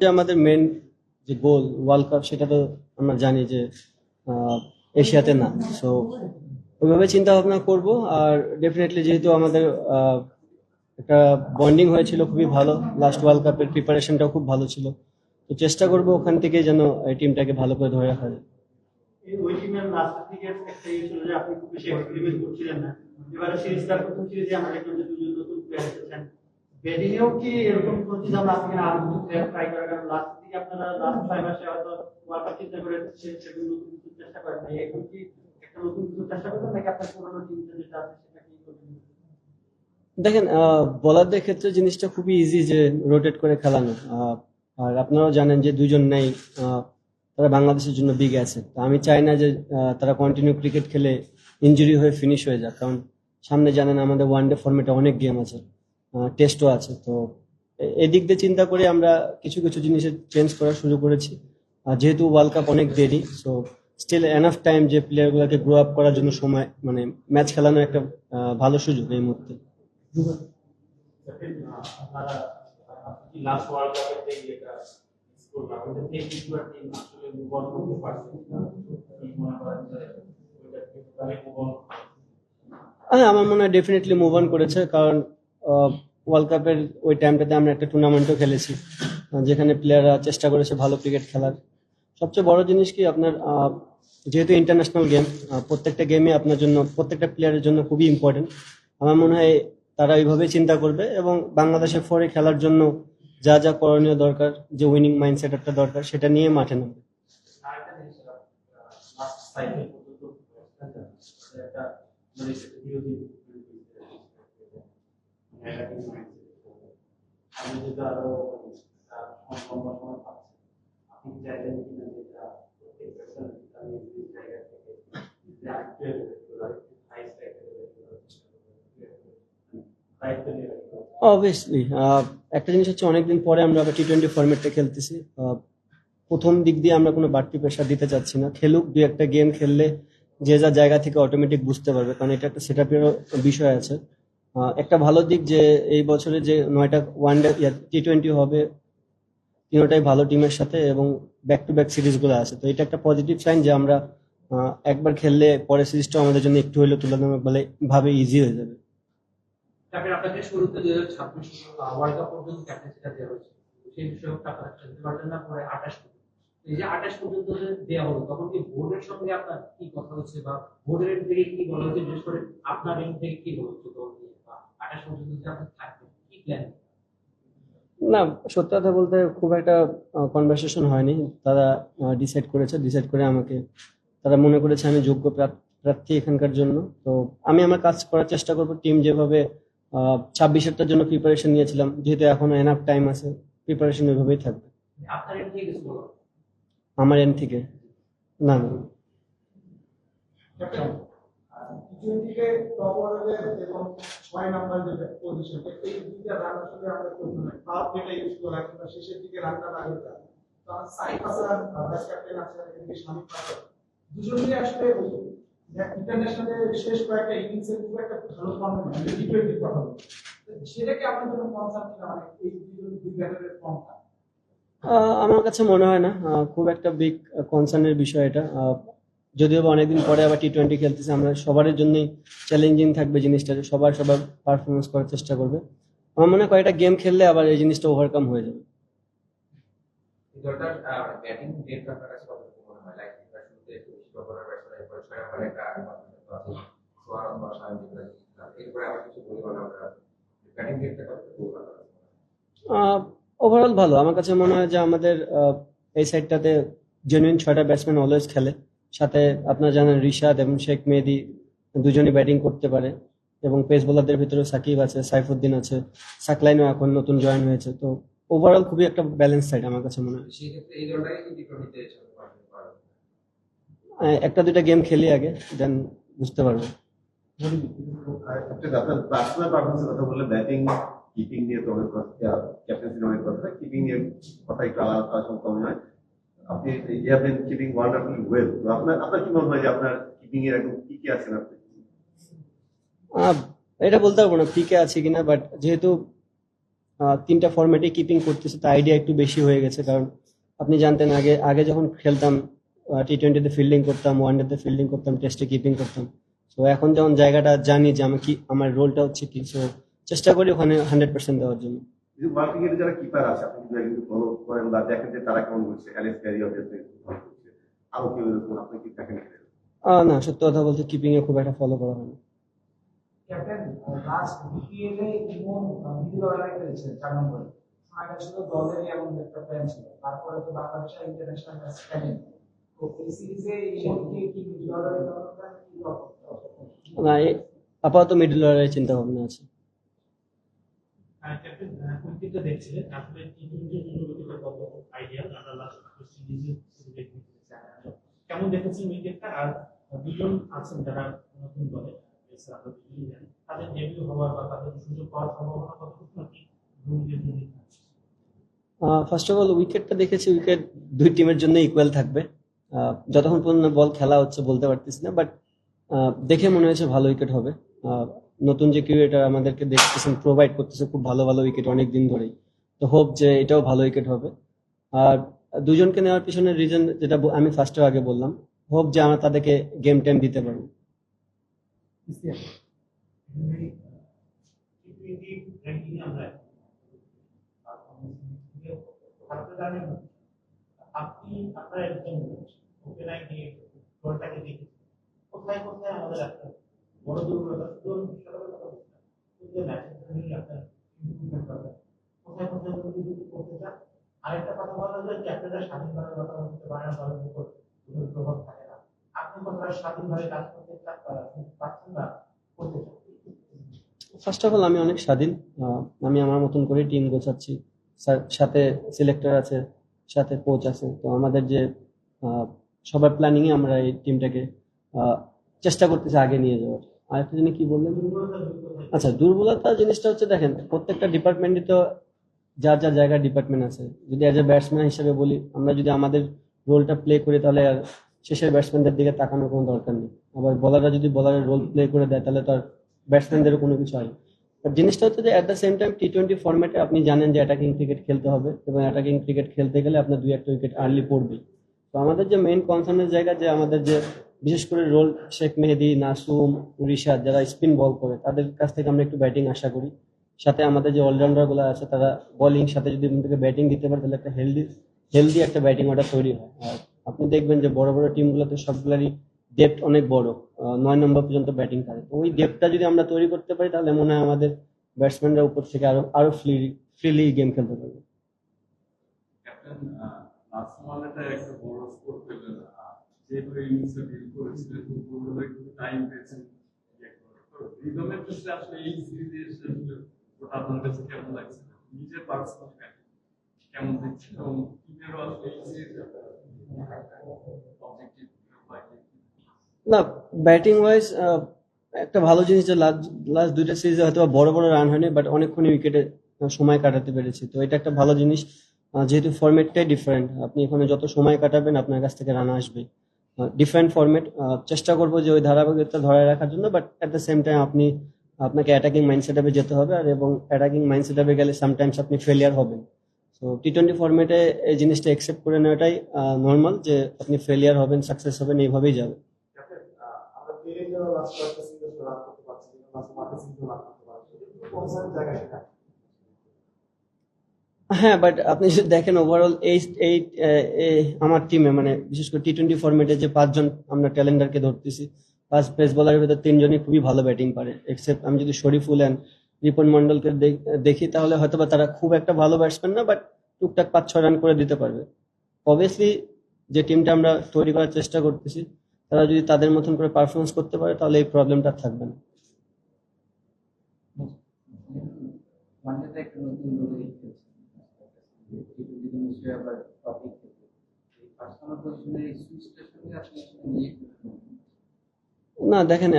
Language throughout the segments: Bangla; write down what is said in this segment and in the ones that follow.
যে আমাদের মেন যে গোল ওয়ার্ল্ড কাপ, সেটা তো আমরা জানি যে এশিয়াতে না। সো ওইভাবে চিন্তা ভাবনা করব। আর ডেফিনেটলি যেহেতু আমাদের একটা বন্ডিং হয়েছিল খুবই ভালো, লাস্ট ওয়ার্ল্ড কাপের প্রিপারেশনটাও খুব ভালো ছিল, তো চেষ্টা করব ওখান থেকে যেন এই টিমটাকে ভালো করে ধরে রাখা যায়। ওই টিমের লাস্টের দিকে একটা ইয়ে ছিল যে আপনি খুব বেশি এক্সপেরিমেন্ট করছিলেন না। এবারে সিরিজটা প্রথম সিরিজে আমরা দেখলাম যে দুজন নতুন প্লেয়ার এসেছেন। ব্যাটিং এও কি এরকম করছি যে আমরা আপনি আরো কিছু প্লেয়ার ট্রাই করার কারণ লাস্টের দিকে আপনারা লাস্ট 5 মাসে হয়তো ওয়ার্ল্ড কাপ চিন্তা করে সেগুলো নতুন কিছু চেষ্টা করেন না। এখন কি একটা নতুন কিছু চেষ্টা করবেন নাকি আপনার পুরোনো টিমটা যেটা আছে সেটা কি করবেন? দেখেন, বোলারদের ক্ষেত্রে জিনিসটা খুবই ইজি যে রোটেট করে খেলানো। আর আপনারাও জানেন যে দুজন নেই, তারা বাংলাদেশের জন্য বিগ আছে। তো আমি চাই না যে তারা কন্টিনিউ ক্রিকেট খেলে ইনজুরি হয়ে ফিনিশ হয়ে যাক, কারণ সামনে জানেন আমাদের ওয়ানডে ফর্মেটে অনেক গেম আছে, টেস্টও আছে। তো এদিক দিয়ে চিন্তা করে আমরা কিছু কিছু জিনিসের চেঞ্জ করা শুরু করেছি। যেহেতু ওয়ার্ল্ড কাপ অনেক দেরি, সো স্টিল এনাফ টাইম যে প্লেয়ারগুলোকে গ্রো আপ করার জন্য সময়, মানে ম্যাচ খেলানোর একটা ভালো সুযোগ এই মুহূর্তে। আপনারা লাস্ট ওয়ার্ল্ড কাপের যে এটা স্কোর না ওটা থেকে কিছু টিম আসলে মুভ অন করতে পারছে না। কি মনে করেন যে ওইটা কিভাবে মুভ অন? হ্যাঁ, আমার মনে হয় ডেফিনেটলি মুভ অন করেছে, কারণ ওয়ার্ল্ড কাপের ওই টাইমটাতে আমরা একটা টুর্নামেন্টও খেলেছি, যেখানে প্লেয়াররা চেষ্টা করেছে ভালো ক্রিকেট খেলার। সবচেয়ে বড় জিনিস কি, আপনার যেহেতু ইন্টারন্যাশনাল গেম, প্রত্যেকটা গেমে আপনার জন্য, প্রত্যেকটা প্লেয়ারের জন্য খুবই ইম্পর্টেন্ট। আমার মনে হয় তারা এইভাবেই চিন্তা করবে এবং বাংলাদেশের ফরে খেলার জন্য যা যা করণীয় দরকার, যে উইনিং মাইন্ডসেট একটা দরকার, সেটা নিয়ে মাঠে নামবে। আরেকটা জিনিস লাস্ট সাইকেল পর্যন্ত একটা মানে বিরোধী নেগেটিভ মাইন্ডসেট আমি যেটা আরো লম্বা সময় পাচ্ছি আপনি চাইলেন কিনা যেটা প্রত্যেক পার্সন আমি এই জায়গা থেকে যে আইপিএল হাই স্ট্রাইকার দায়িত্ব নিয়ে রাখতে অবভিয়াসলি একটা জিনিস হচ্ছে, অনেকদিন পরে আমরা আবার টি-20 ফরম্যাটটা খেলতেছি। প্রথম দিক দিয়ে আমরা কোনো বাড়তি প্রেশার দিতে চাচ্ছি না, খেলুক, দুই একটা গেম খেললে যে যা জায়গা থেকে অটোমেটিক বুঝতে পারবে, কারণ এটা একটা সেটআপেরও বিষয় আছে। একটা ভালো দিক যে এই বছরে যে 9টা ওয়ানডে টি-20 হবে, তিনটাই ভালো টিমের সাথে এবং ব্যাক টু ব্যাক সিরিজগুলো আছে, তো এটা একটা পজিটিভ সাইন যে আমরা একবার খেললে পরের সিরিজটা আমাদের জন্য একটু হলেও তুলনামূলক ভাবে ইজি হয়ে যাবে। তারপরে আপনাদের শুরুতে 2026 ওয়ার্ল্ড কাপ পর্যন্ত ক্যাপ্টেন্সিটা দেওয়া হয়েছে, সেই বিষয়ে আপনারা খেলতে পারবেন না, পরে 28 পর্যন্ত। এই যে 28 পর্যন্ত যে দেওয়া হলো, তখন কি বোর্ডের সঙ্গে আপনার কি কথা হচ্ছে বা বোর্ডের এন্ড থেকে কি বলা হচ্ছে, বিশেষ করে আপনার এন্ড থেকে কি বলা হচ্ছে দল নিয়ে, বা 28 পর্যন্ত যে আপনি থাকবেন কি প্ল্যান? না, সত্যি কথা বলতে খুব একটা কনভারসেশন হয়নি। তারা ডিসাইড করেছে, ডিসাইড করে আমাকে, তারা মনে করেছে আমি যোগ্য প্রার্থী এখানকার জন্য। তো আমি আমার কাজ করার চেষ্টা করবো, টিম যেভাবে 26-এরটার জন্য প্রিপারেশন নিয়েছিলাম, যেহেতু এখনো এনাফ টাইম আছে, প্রিপারেশন ওইভাবেই থাকবে। আপনার এন্ড থেকে কিছু বলা? আমার এন্ড থেকে না, না। টি-টোয়েন্টিতে টপ অর্ডারের এবং 6 নাম্বার যে পজিশন, এই দুইটা রান আসলে আমরা করতে না, পাওয়ার প্লেটা ইউজ করা কিংবা শেষের দিকে রানটা না করতে। তো আমার সাইফ হাসান ভাইস ক্যাপ্টেন আছেন, এদিকে শামিম পাটোয়ারি, দুজন মিলে আসলে ওই ইন্টারন্যাশনালে শেষ কয়েকটা ইনিংসে খুব একটা ভালো ফর্ম হয় টি-টোয়েন্টির কথা বলি, সেটাকে আপনার জন্য কনসার্ন কিনা, মানে এই দুই ব্যাটারের ফর্মটা? আমার কাছে মনে হয় না খুব একটা বিগ কনসার্নের বিষয় এটা। যদিও বা অনেকদিন পরে আবার টি-20 খেলতেছে, আমরা সবার জন্যই চ্যালেঞ্জিং থাকবে জিনিসটা, যে সবার পারফরমেন্স করার চেষ্টা করবে। আমার মনে হয় কয়েকটা গেম খেললে আবার এই জিনিসটা ওভারকাম হয়ে যাবে। দলটার ব্যাটিং ডেট আপনার কাছে কতটুকু মনে হয়? লাইক এটা শুরুতে একটু বেশি কভার ব্যাটসম্যান, এরপর 6 নম্বরে একটা কনফিডেন্স আছে সোয়ারাম বা শামিম, এরপরে আবার কিছু বলি বলা আমরা ব্যাটিং ডেটটা কতটুকু ভালো? ওভারঅল ভালো। আমার কাছে মনে হয় যে আমাদের এই সাইডটাতে জেনুইন 6টা ব্যাটসম্যান অলওয়েজ খেলে। সাথে আপনারা জানেন রিশাদ এবং শেখ মেহেদী দুজনই ব্যাটিং করতে পারে, এবং পেস বোলারদের ভিতরে সাকিব আছে, সাইফুদ্দিন আছে, সাকলাইনও এখন নতুন জয়েন হয়েছে। তো ওভারঅল খুবই একটা ব্যালেন্স সাইড আমার কাছে মনে হয়। সেই ক্ষেত্রে এই দলটাই কি টি-টোয়েন্টিতে চলতে পারবে? একটা দুইটা গেম খেলি আগে, দেন বুঝতে পারবো। একটা আপনার পার্সোনাল পারফরমেন্সের কথা বললে, ব্যাটিং কিপিং নিয়ে তো অনেক কথা, ক্যাপ্টেন্সির অনেক কথা, কিপিং এর কথা একটু আলাদা কম নয়। আপনি you have been keeping wonderfully well, তো আপনার কি মনে হয় যে আপনার কিপিং এর এখন কি কি আছেন আপনি? এটা বলতে পারবো না পিকে আছে কিনা, বাট যেহেতু তিনটা ফরম্যাটে কিপিং করতেছি, তো আইডিয়া একটু বেশি হয়ে গেছে। কারণ আপনি জানতেন আগে আগে যখন খেলতাম টি-20-তে ফিল্ডিং করতাম, ওয়ানডেতে ফিল্ডিং করতাম, টেস্টে কিপিং করতাম। তো এখন যখন জায়গাটা জানি যে আমি কি আমার রোলটা হচ্ছে কি, সো চেষ্টা করি ওখানে 100% দেওয়ার জন্য। যে ওয়ার্ল্ড ক্রিকেটে যারা কিপার আছে আপনি কিন্তু একদিন ফলো করেন বা দেখেন যে তারা কেমন করছে, অ্যালেক্স ক্যারি অবভিয়াসলি ভালো করছে, আরো কেউ এরকম আপনি কি দেখেন কিনা? না, সত্যি কথা বলতে কিপিং এ খুব একটা ফলো করা হয় না। ক্যাপ্টেন লাস্ট বিপিএল এ ইমন মিডল অর্ডারে খেলেছেন 4 নম্বরে। আর আসলে দলেরই এমন একটা প্ল্যান ছিল, তারপরে তো বাংলাদেশের ইন্টারন্যাশনাল ম্যাচ খেলেন। তো এই সিরিজে ইমনকে কি মিডল অর্ডারে খেলানোর প্ল্যান কি হবে? না, আপাতত মিডল অর্ডারের চিন্তা ভাবনা আছে। ক্যাপ্টেন উইকেটটা দেখছিলেন আসলে টি-20 উইকেটের কত আইডিয়া আমরা লাস্ট সিরিজে কেমন দেখেছেন উইকেটটা? আর দুজন আছেন যারা নতুন দলে আমরা দুজনই জানি, তাদের ডেবিউ হওয়ার বা তাদের সুযোগ পাওয়ার সম্ভাবনা কতটুকু নাকি দুইজনের জন্য? ফার্স্ট অফ অল উইকেটটা দেখেছি, উইকেট দুই টিমের জন্য ইকুয়াল থাকবে। যতক্ষণ পর্যন্ত বল খেলা হচ্ছে বলতে পারতেছি না, বাট দেখে মনে হয়েছে ভালো উইকেট হবে। নতুন যে ক্রিকেটার আমাদেরকে দেখতেছেন প্রোভাইড করতেছে খুব ভালো ভালো উইকেট অনেক দিন ধরেই, তো হোপ যে এটাও ভালো উইকেট হবে। আর দুজনকে নেওয়ার পিছনে রিজন যেটা আমি ফার্স্টে আগে বললাম, হোপ যে আমরা তাদেরকে গেম টাইম দিতে পারবো। টি-20 র্যাঙ্কিং আমরা আপনি জানেন আপনি আপনার একজন ওপেনার নিয়ে দলটাকে দেখে কোথায় কোথায় আমাদের একটা বড় দুর্বলতা, ধরুন বিশ্বকাপের কথা বলছি না, কিন্তু ম্যাচের জন্যই আপনার ইমপ্রুভমেন্ট দরকার, কোথায় কোথায় যদি করতে চান। আরেকটা কথা বলা যায় ক্যাপ্টেনরা স্বাধীনভাবে কথা বলতে পারে না, দলের উপর কোনো প্রভাব থাকে না। আপনি কতটা স্বাধীনভাবে কাজ করতে পারছেন না করতে চান? ফার্স্ট অফ অল আমি অনেক স্বাধীন। আমি আমার মতন করে টিম গোছাচ্ছি, সাথে সিলেক্টর আছে, সাথে কোচ আছে। তো আমাদের যে সবার প্ল্যানিং এ আমরা এই টিমটাকে চেষ্টা করতেছি আগে নিয়ে যাওয়ার। আর একটা জিনিস কি বললেন? আচ্ছা, দুর্বলতা জিনিসটা হচ্ছে দেখেন প্রত্যেকটা ডিপার্টমেন্টই তো যার যার জায়গার ডিপার্টমেন্ট আছে। যদি অ্যাজ এ ব্যাটসম্যান হিসেবে বলি, আমরা যদি আমাদের রোলটা প্লে করি তাহলে আর শেষের ব্যাটসম্যানদের দিকে তাকানোর কোনো দরকার নেই। আবার বলাররা যদি বলারের রোল প্লে করে দেয় তাহলে তো আর ব্যাটসম্যানদেরও কোনো কিছু হয়। বাট জিনিসটা হচ্ছে যে অ্যাট দ্য সেম টাইম টি-20 ফরম্যাটে আপনি জানেন যে অ্যাটাকিং ক্রিকেট খেলতে হবে, এবং অ্যাটাকিং ক্রিকেট খেলতে গেলে আপনার দুই একটা উইকেট আর্লি পড়বেই। তো আমাদের যে মেইন কনসার্নের জায়গা, যে আমাদের যে বিশেষ করে রোল শেখ মেহেদী, নাসুম, রিশাদ যারা স্পিন বল করে তাদের কাছ থেকে আমরা একটু ব্যাটিং আশা করি। সাথে আমাদের যে অলরাউন্ডার গুলো আছে তারা বোলিং সাথে যদি ব্যাটিং দিতে পারে তাহলে একটা হেলদি একটা ব্যাটিং অর্ডার তৈরি হয়। আর আপনি দেখবেন যে বড় বড় টিমগুলোতে সবগুলারই ডেপথ অনেক বড়, 9 নম্বর পর্যন্ত ব্যাটিং করে। তো ওই ডেপথটা যদি আমরা তৈরি করতে পারি তাহলে মনে হয় আমাদের ব্যাটসম্যানরা উপর থেকে আরো ফ্রিলি গেম খেলতে পারবে। ক্যাপ্টেন লাস্ট ওয়ানডেতে একটা বড় স্কোর পেলেন, যেভাবে ইনিংসে ডিল করেছিলেন ওগুলো একটু টাইম পেয়েছেন। রিদমের ক্ষেত্রে আসলে এই সিরিজে এসে আসলে ওটা আপনার কাছে কেমন লাগছে, নিজের পার্সোনাল কেমন দেখছেন, এবং টিমেরও আসলে এই সিরিজে অবজেক্টিভ না, ব্যাটিং ওয়াইজ একটা ভালো জিনিস যে লাস্ট দুইটা সিরিজে হয়তো বড় বড় রান হয়নি, বাট অনেকক্ষণ উইকেটে সময় কাটাতে পেরেছি। তো এটা একটা ভালো জিনিস, যেহেতু ফরম্যাটটাই ডিফারেন্ট। আপনি এখানে যত সময় কাটাবেন আপনার কাছ থেকে রান আসবে। ডিফারেন্ট ফরম্যাট, চেষ্টা করবো যে ওই ধারাবাহিকতা ধরে রাখার জন্য, but at the same time আপনাকে অ্যাটাকিং মাইন্ড সেটআপে যেতে হবে। আর এবং অ্যাটাকিং মাইন্ড সেটআপে গেলে সামটাইমস আপনি ফেলিয়ার হবেন। তো টি-20 ফরম্যাটে এই জিনিসটা অ্যাকসেপ্ট করে নেওয়াটাই নর্মাল, যে আপনি ফেলিয়ার হবেন, সাকসেস হবেন, এইভাবেই যাবে। আমরা পেরের জন্য লাস্ট কয়েকটা সিরিজ রান করতে পারছি না, লাস্ট ওয়ানডে সিরিজ রান করতে পারছি না, কনসার্নের জায়গা সেটা। হ্যাঁ, বাট আপনি যদি দেখেন ওভারঅল এই আমার টিমে মানে বিশেষ করে টি-20 ফরম্যাটে যে 5 জন আমরা ট্যালেন্ডারকে ধরতেছি, 5 পেস বোলারের ভিতরে 3 জনই খুবই ভালো ব্যাটিং পারে। এক্সেপ্ট আমি যদি শরীফুল এন্ড রিপন মন্ডলকে দেখি তাহলে হয়তোবা তারা খুব একটা ভালো ব্যাটসম্যান না, বাট টুকটাক 5-6 রান করে দিতে পারবে। অবভিয়াসলি যে টিমটা আমরা তৈরি করার চেষ্টা করতেছি তারা যদি তাদের মতন করে পারফরমেন্স করতে পারে তাহলে এই প্রবলেমটা থাকবে না। ওয়ানডেতে একটা নতুন রোলে টি-টোয়েন্টিতে নিশ্চয়ই আবার টপিক থেকে এই পার্সোনাল পজিশনের এই সুইচটার সঙ্গে আপনি আসলে নিয়ে না দেখেন,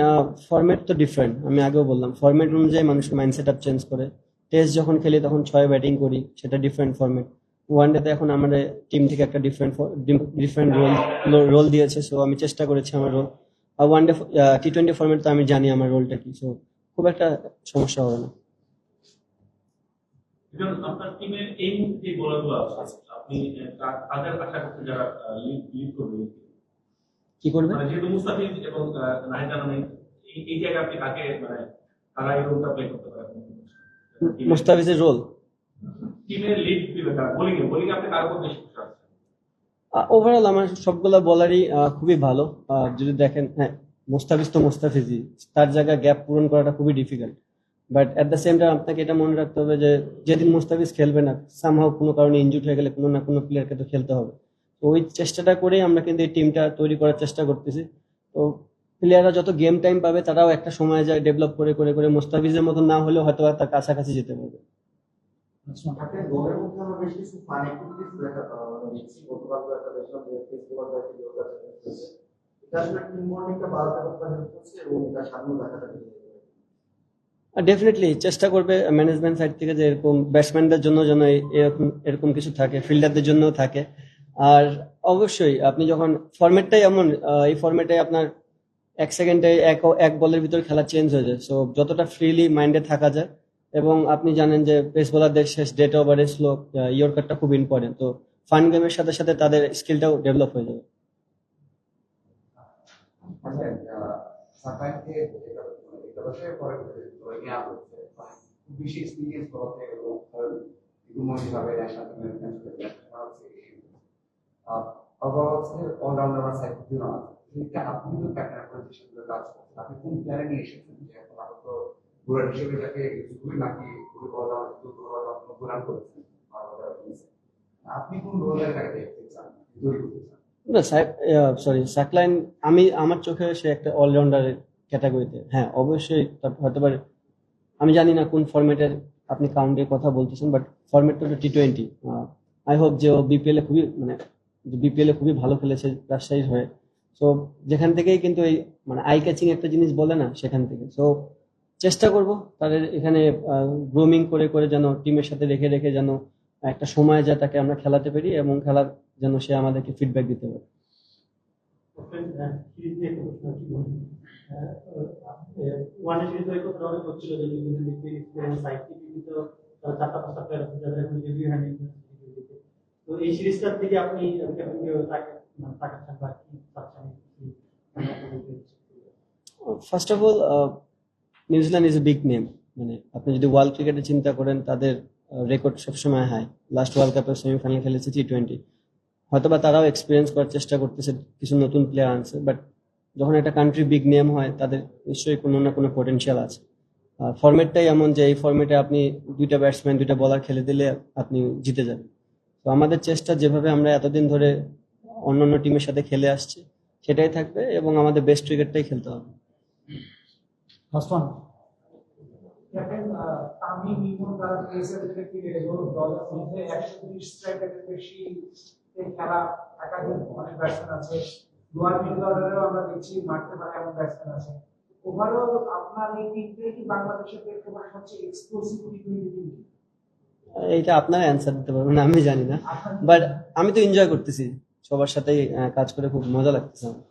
ফরম্যাট তো ডিফারেন্ট। আমি আগেও বললাম ফরম্যাট অনুযায়ী মানুষের মাইন্ড সেট আপ চেঞ্জ করে। টেস্ট যখন খেলি তখন 6 ব্যাটিং করি, সেটা ডিফারেন্ট ফরম্যাট। ওয়ানডেতে এখন আমাদের টিম থেকে একটা ডিফারেন্ট রোল দিয়েছে, সো আমি চেষ্টা করেছি আমার রোল। আর ওয়ানডে টি-20 ফরম্যাট তো আমি জানি আমার রোলটা কি, সো খুব একটা সমস্যা হবে না। এখন আপনার টিমের এই মুহূর্তে যে বোলারগুলো আছে আপনি তাদের আশা করছেন যারা লিড করবে কি করবে? মানে যেহেতু মুস্তাফিজ এবং নাহিদ রানা নেই, এই জায়গায় আপনি কাকে মানে তারা এই রোলটা প্লে করতে পারে মুস্তাফিজের রোল টিমের লিড দিবে কারা বোলিং আপনি কার উপর বেশি খুশি আছেন? ওভারঅল আমার সবগুলা বলারই খুবই ভালো। যদি দেখেন, হ্যাঁ, মুস্তাফিজ তো মুস্তাফিজই, তার জায়গায় গ্যাপ পূরণ করাটা খুবই difficult. But at the same time আপনাকে এটা মনে রাখতে হবে যে যেদিন মুস্তাফিজ খেলবে না, সামহাও কোনো কারণে ইনজুড হয়ে গেলে কোনো না কোনো প্লেয়ারকে তো খেলতে হবে। তো ওই চেষ্টাটা করেই আমরা কিন্তু এই টিমটা তৈরি করার চেষ্টা করতেছি। তো প্লেয়াররা যত গেম টাইম পাবে তারাও একটা সময় যায় ডেভেলপ করে করে করে মুস্তাফিজের মতো না হলেও হয়তো তার কাছাকাছি যেতে পারবে। আপনার দলের মধ্যে আমরা বেশ কিছু ফান অ্যাক্টিভিটিস দেখছি গতকাল তো একটা দেখলাম যে ফেসবুক আর যোগা হয়েছে, এটা আসলে টিম বন্ডিংটা বাড়াতে করতে হেল্প করছে এবং এটা সামনে দেখাটা ডেফিনেটলি চেষ্টা করবে ম্যানেজমেন্ট সাইড থেকে যে এরকম ব্যাটসম্যানদের জন্য যেন এরকম এরকম কিছু থাকে, ফিল্ডারদের জন্য থাকে। আর অবশ্যই আপনি যখন ফরম্যাটটাই এমন, এই ফরম্যাটে আপনার 1 সেকেন্ডে এক বলের ভিতর খেলা চেঞ্জ হয়ে যায়। সো যতটা ফ্রিলি মাইন্ডে থাকা যায়, এবং আপনি জানেন যে পেস বোলারদের শেষ ডেট ওভারে স্লো ইয়র্কারটা খুব ইম্পর্টেন্ট। তো ফান গেমের সাথে সাথে তাদের স্কিলটাও ডেভেলপ হয়ে যাবে। সাকাইকে একাদশে পরে ধরে নেওয়া হচ্ছে বেশি এক্সপিরিয়েন্স করাতে এবং ইতিমধ্যেভাবে ন্যাশনাল টিমের ম্যাচে ওভারঅল অলরাউন্ডার সাইকুদ্দিন আছে, আপনি তো ক্যাপ্টেন পজিশনে কাজ করছেন, আপনি কোন প্ল্যানে নিয়ে এসেছেন যে এখন আপাতত বোলার হিসেবে তাকে খুবই নাকি খুবই গোলাম করেছেন, আপনি কোন রোলের তাকে দেখতে চান, তৈরি করতে চান? না, সাকলাইন আমার চোখে সে একটা অলরাউন্ডারের ক্যাটাগরিতে। হ্যাঁ, অবশ্যই হতে পারে, আমি জানি না কোন ফরম্যাটের আপনি কাউন্টের কথা বলতেছেন, বাট ফরম্যাটটা তো T20। আই হোপ যে ও বিপিএল এ খুবই ভালো খেলেছে রাজশাহীর হয়ে। সো যেখান থেকেই কিন্তু এই মানে আই ক্যাচিং একটা জিনিস বলে না, সেখান থেকে। সো চেষ্টা করব তাদের এখানে গ্রুমিং করে করে যেন টিমের সাথে রেখে রেখে যেন একটা সময় যায় তাকে আমরা খেলাতে পারি, এবং খেলার যেন সে আমাদেরকে ফিডব্যাক দিতে পারে। সিরিজ নিয়ে একটা প্রশ্ন কি বলুন, ওয়ান সিরিজ ওই কথা অনেক হচ্ছিল যে এক্সপিরিয়েন্স আইটিভি তো 4-5টা প্লেয়ার আছে যারা এখন রিভিউ হ্যান্ডিং। তো এই সিরিজটার থেকে আপনি তাকাচ্ছেন বা কি চাচ্ছেন? First of all, New Zealand is a big name. মানে আপনি যদি ওয়ার্ল্ড ক্রিকেটে চিন্তা করেন, তাদের রেকর্ড সবসময় হাই। লাস্ট ওয়ার্ল্ড কাপের সেমিফাইনাল খেলেছে T20। হয়তোবা তারাও এক্সপিরিয়েন্স করার চেষ্টা করতেছে, কিছু নতুন প্লেয়ার আনছে। বাট যখন একটা কান্ট্রি বিগ নেম হয়, তাদের নিশ্চয়ই কোনো না কোনো পটেনশিয়াল আছে। ফরম্যাটটাই এমন যে এই ফরম্যাটে আপনি 2টা ব্যাটসম্যান 2টা বলার খেলে দিলে আপনি জিতে যাবেন। তো আমাদের চেষ্টা যেভাবে আমরা এতদিন ধরে অন্যান্য টিমের সাথে খেলে আসছি সেটাই থাকবে, এবং আমাদের বেস্ট ক্রিকেটটাই খেলতে হবে। ক্যাপ্টেন তামিম ইমন তারা পেসার ক্রিকেটে দলের মধ্যে 120 স্ট্রাইকারের বেশি খেলা একাধিক অনেক ব্যাটসম্যান আছে, লোয়ার মিডল অর্ডারেও আমরা দেখছি মারতে পারে এমন ব্যাটসম্যান আছে। ওভারঅল আপনার এই টিমকে কি বাংলাদেশের প্রেক্ষাপটে সবচেয়ে এক্সক্লুসিভ টি20 টিম? এইটা আপনারা অ্যান্সার দিতে পারবেন, আমি জানি না। বাট আমি তো এনজয় করতেছি, সবার সাথেই কাজ করে খুব মজা লাগতেছে আমার।